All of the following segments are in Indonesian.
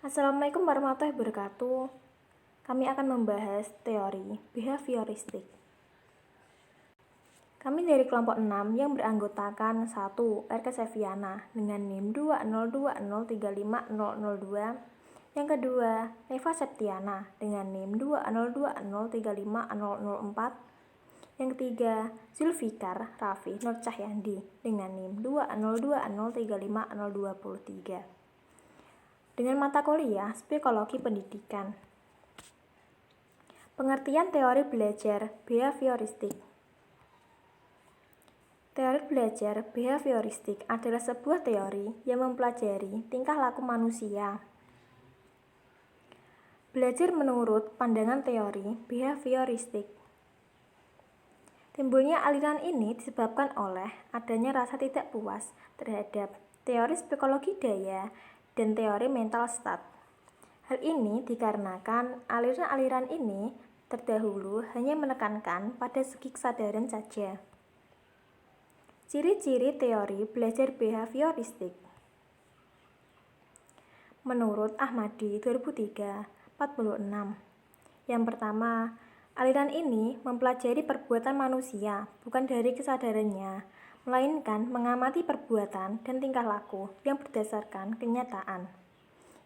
Assalamualaikum warahmatullahi wabarakatuh. Kami akan membahas teori behavioristik. Kami dari kelompok 6 yang beranggotakan 1. Erka Seviana dengan NIM 202035002. Yang kedua, Neva Septiana dengan NIM 202035004. Yang ketiga, Zulfikar Raffi Nur Cahyandi dengan NIM 202035023. Dengan mata kuliah Psikologi Pendidikan. Pengertian teori belajar behavioristik. Teori belajar behavioristik adalah sebuah teori yang mempelajari tingkah laku manusia. Belajar menurut pandangan teori behavioristik. Timbulnya aliran ini disebabkan oleh adanya rasa tidak puas terhadap teori psikologi daya dan teori mental stat. Hal ini dikarenakan aliran-aliran ini terdahulu hanya menekankan pada segi kesadaran saja. Ciri-ciri teori belajar behavioristik. Menurut Ahmadi 2003, 46. Yang pertama, aliran ini mempelajari perbuatan manusia bukan dari kesadarannya, melainkan mengamati perbuatan dan tingkah laku yang berdasarkan kenyataan.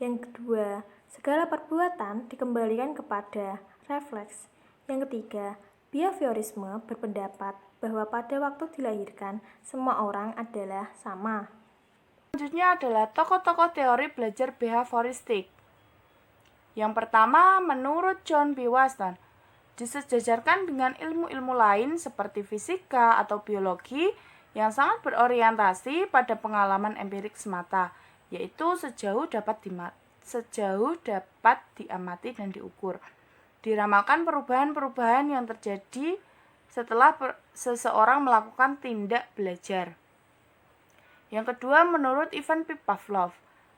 Yang kedua, segala perbuatan dikembalikan kepada refleks. Yang ketiga, behaviorisme berpendapat bahwa pada waktu dilahirkan, semua orang adalah sama. Selanjutnya adalah tokoh-tokoh teori belajar behavioristik. Yang pertama, menurut John B. Watson, disejajarkan dengan ilmu-ilmu lain seperti fisika atau biologi yang sangat berorientasi pada pengalaman empirik semata, yaitu sejauh dapat diamati dan diukur. Diramalkan perubahan-perubahan yang terjadi setelah seseorang melakukan tindak belajar. Yang kedua, menurut Ivan P. Pavlov,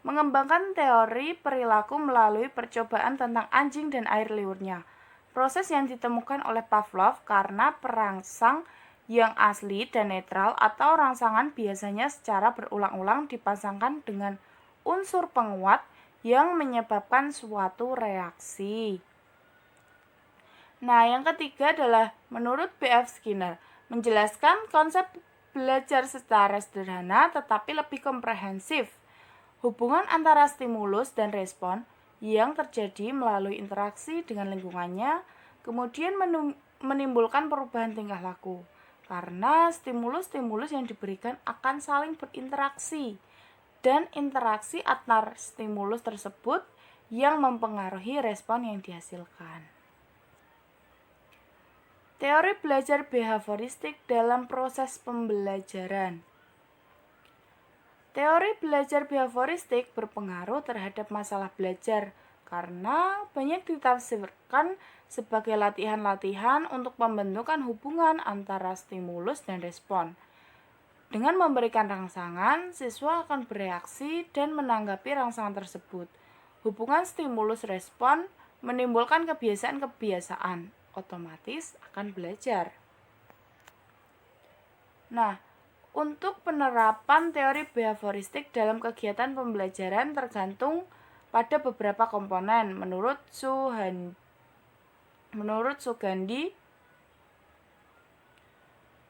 mengembangkan teori perilaku melalui percobaan tentang anjing dan air liurnya. Proses yang ditemukan oleh Pavlov karena perangsang yang asli dan netral atau rangsangan biasanya secara berulang-ulang dipasangkan dengan unsur penguat yang menyebabkan suatu reaksi. Nah, yang ketiga adalah menurut B.F. Skinner, menjelaskan konsep belajar secara sederhana tetapi lebih komprehensif. Hubungan antara stimulus dan respon yang terjadi melalui interaksi dengan lingkungannya kemudian menimbulkan perubahan tingkah laku. Karena stimulus-stimulus yang diberikan akan saling berinteraksi dan interaksi antar stimulus tersebut yang mempengaruhi respon yang dihasilkan. Teori belajar behavioristik dalam proses pembelajaran. Teori belajar behavioristik berpengaruh terhadap masalah belajar karena banyak ditafsirkan sebagai latihan-latihan untuk pembentukan hubungan antara stimulus dan respon. Dengan memberikan rangsangan, siswa akan bereaksi dan menanggapi rangsangan tersebut. Hubungan stimulus-respon menimbulkan kebiasaan-kebiasaan, otomatis akan belajar. Nah, untuk penerapan teori behavioristik dalam kegiatan pembelajaran tergantung pada beberapa komponen. Menurut Sugandi,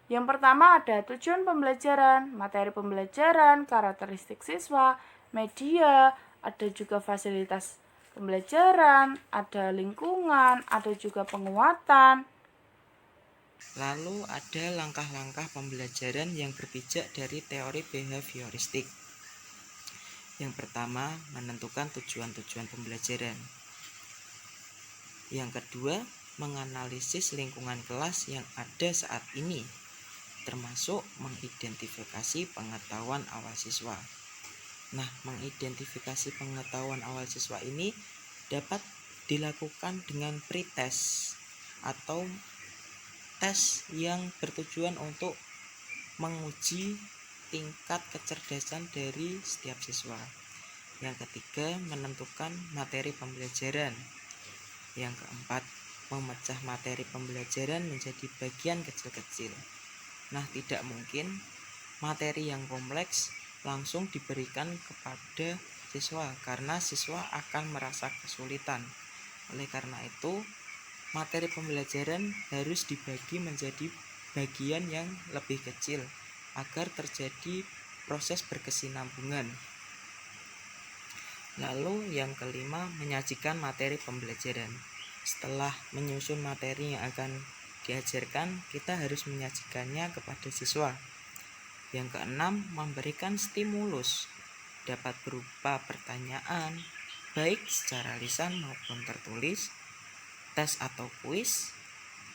yang pertama ada tujuan pembelajaran, materi pembelajaran, karakteristik siswa, media, ada juga fasilitas pembelajaran, ada lingkungan, ada juga penguatan. Lalu ada langkah-langkah pembelajaran yang berpijak dari teori behavioristik. Yang pertama, menentukan tujuan-tujuan pembelajaran. Yang kedua, menganalisis lingkungan kelas yang ada saat ini, termasuk mengidentifikasi pengetahuan awal siswa. Nah, mengidentifikasi pengetahuan awal siswa ini dapat dilakukan dengan pretest atau tes yang bertujuan untuk menguji tingkat kecerdasan dari setiap siswa. Yang ketiga, menentukan materi pembelajaran. Yang keempat, memecah materi pembelajaran menjadi bagian kecil-kecil. Nah, tidak mungkin materi yang kompleks langsung diberikan kepada siswa karena siswa akan merasa kesulitan. Oleh karena itu, materi pembelajaran harus dibagi menjadi bagian yang lebih kecil agar terjadi proses berkesinambungan. Lalu yang kelima, menyajikan materi pembelajaran. Setelah menyusun materi yang akan diajarkan, kita harus menyajikannya kepada siswa. Yang keenam, memberikan stimulus. Dapat berupa pertanyaan, baik secara lisan maupun tertulis, tes atau kuis,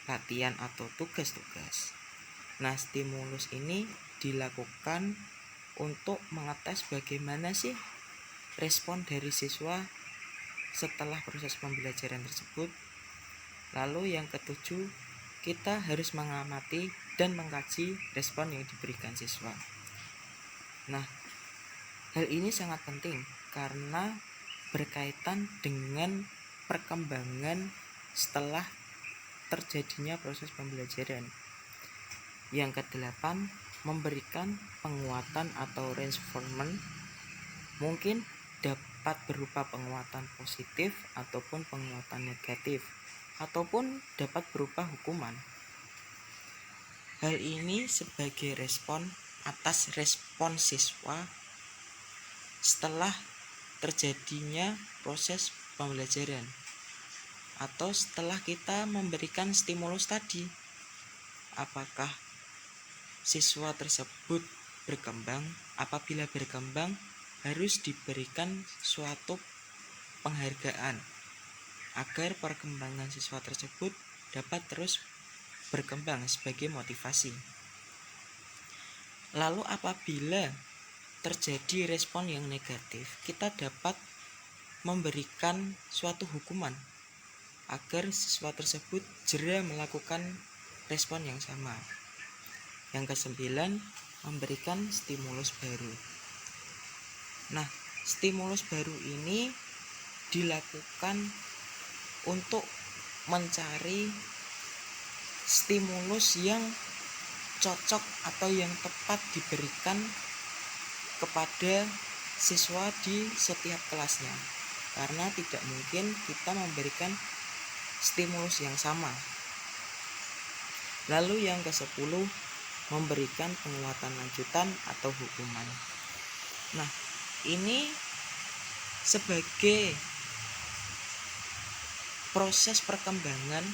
latihan atau tugas-tugas. Nah, stimulus ini dilakukan untuk mengetes bagaimana sih respon dari siswa setelah proses pembelajaran tersebut. Lalu yang ketujuh, kita harus mengamati dan mengkaji respon yang diberikan siswa. Nah, hal ini sangat penting karena berkaitan dengan perkembangan setelah terjadinya proses pembelajaran. Yang kedelapan, memberikan penguatan atau reinforcement. Mungkin dapat berupa penguatan positif ataupun penguatan negatif, ataupun dapat berupa hukuman. Hal ini sebagai respon atas respon siswa setelah terjadinya proses pembelajaran atau setelah kita memberikan stimulus tadi. Apakah siswa tersebut berkembang? Apabila berkembang, harus diberikan suatu penghargaan agar perkembangan siswa tersebut dapat terus berkembang sebagai motivasi. Lalu apabila terjadi respon yang negatif, kita dapat memberikan suatu hukuman agar siswa tersebut jera melakukan respon yang sama. Yang kesembilan, memberikan stimulus baru. Nah, stimulus baru ini dilakukan untuk mencari stimulus yang cocok atau yang tepat diberikan kepada siswa di setiap kelasnya, karena tidak mungkin kita memberikan stimulus yang sama. Lalu yang ke-10, memberikan penguatan lanjutan atau hukuman. Nah, ini sebagai proses perkembangan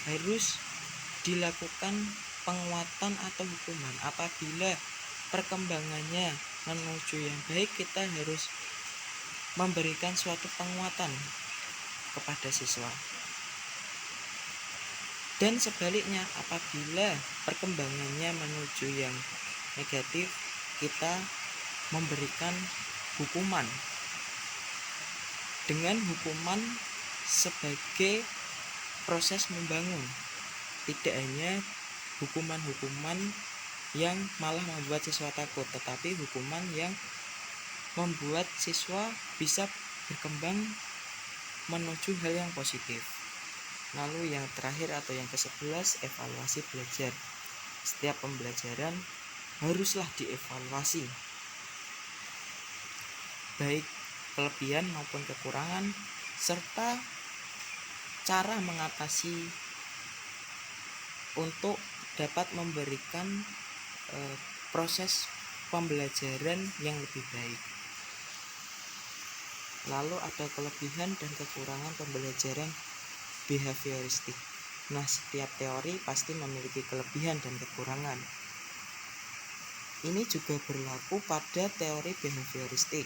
harus dilakukan penguatan atau hukuman. Apabila perkembangannya menuju yang baik, kita harus memberikan suatu penguatan kepada siswa. Dan sebaliknya, apabila perkembangannya menuju yang negatif, kita memberikan hukuman. Dengan hukuman sebagai proses membangun, tidak hanya hukuman-hukuman yang malah membuat siswa takut, tetapi hukuman yang membuat siswa bisa berkembang menuju hal yang positif. Lalu yang terakhir atau yang ke-11, evaluasi belajar. Setiap pembelajaran haruslah dievaluasi, baik kelebihan maupun kekurangan, serta cara mengatasi untuk dapat memberikan proses pembelajaran yang lebih baik. Lalu ada kelebihan dan kekurangan pembelajaran behavioristik. Nah, setiap teori pasti memiliki kelebihan dan kekurangan. Ini juga berlaku pada teori behavioristik.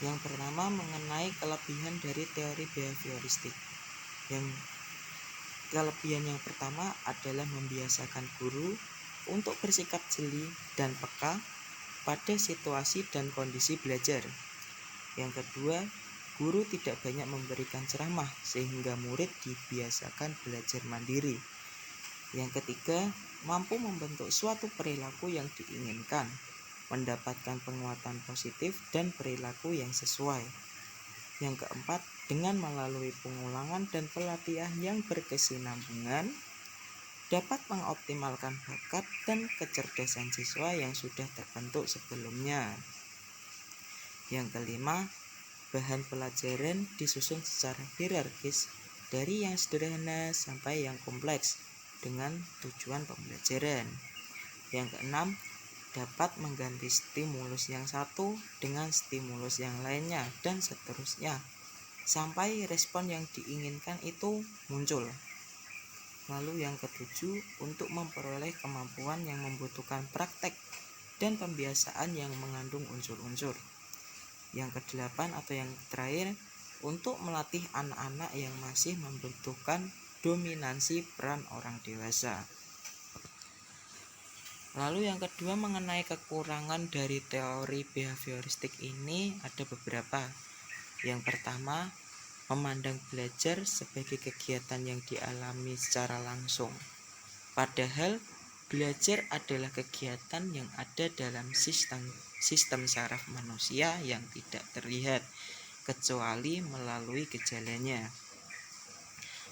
Yang pertama, mengenai kelebihan dari teori behavioristik. Yang kelebihan yang pertama adalah membiasakan guru untuk bersikap jeli dan peka pada situasi dan kondisi belajar. Yang kedua, guru tidak banyak memberikan ceramah sehingga murid dibiasakan belajar mandiri. Yang ketiga, mampu membentuk suatu perilaku yang diinginkan, mendapatkan penguatan positif dan perilaku yang sesuai. Yang keempat, dengan melalui pengulangan dan pelatihan yang berkesinambungan, dapat mengoptimalkan bakat dan kecerdasan siswa yang sudah terbentuk sebelumnya. Yang kelima, bahan pelajaran disusun secara hierarkis dari yang sederhana sampai yang kompleks dengan tujuan pembelajaran. Yang keenam, dapat mengganti stimulus yang satu dengan stimulus yang lainnya dan seterusnya sampai respon yang diinginkan itu muncul. Lalu yang ketujuh, untuk memperoleh kemampuan yang membutuhkan praktek dan pembiasaan yang mengandung unsur-unsur. Yang kedelapan atau yang terakhir, untuk melatih anak-anak yang masih membutuhkan dominansi peran orang dewasa. Lalu yang kedua, mengenai kekurangan dari teori behavioristik ini ada beberapa. Yang pertama, memandang belajar sebagai kegiatan yang dialami secara langsung. Padahal belajar adalah kegiatan yang ada dalam sistem saraf manusia yang tidak terlihat kecuali melalui gejalanya.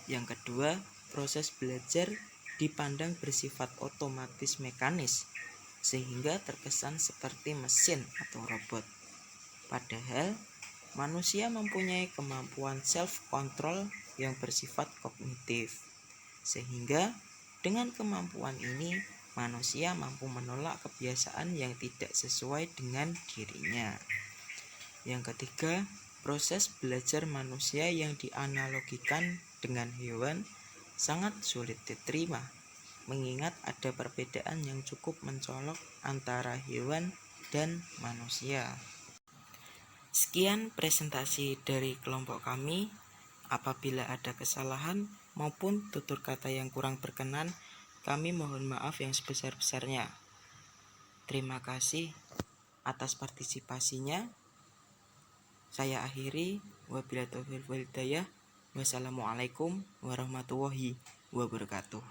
Yang kedua, proses belajar dipandang bersifat otomatis mekanis sehingga terkesan seperti mesin atau robot. Padahal manusia mempunyai kemampuan self-control yang bersifat kognitif, sehingga dengan kemampuan ini manusia mampu menolak kebiasaan yang tidak sesuai dengan dirinya. Yang ketiga, proses belajar manusia yang dianalogikan dengan hewan sangat sulit diterima, mengingat ada perbedaan yang cukup mencolok antara hewan dan manusia. Sekian presentasi dari kelompok kami. Apabila ada kesalahan maupun tutur kata yang kurang berkenan, kami mohon maaf yang sebesar-besarnya. Terima kasih atas partisipasinya. Saya akhiri. Wabillahi taufiq wal hidayah. Wassalamualaikum warahmatullahi wabarakatuh.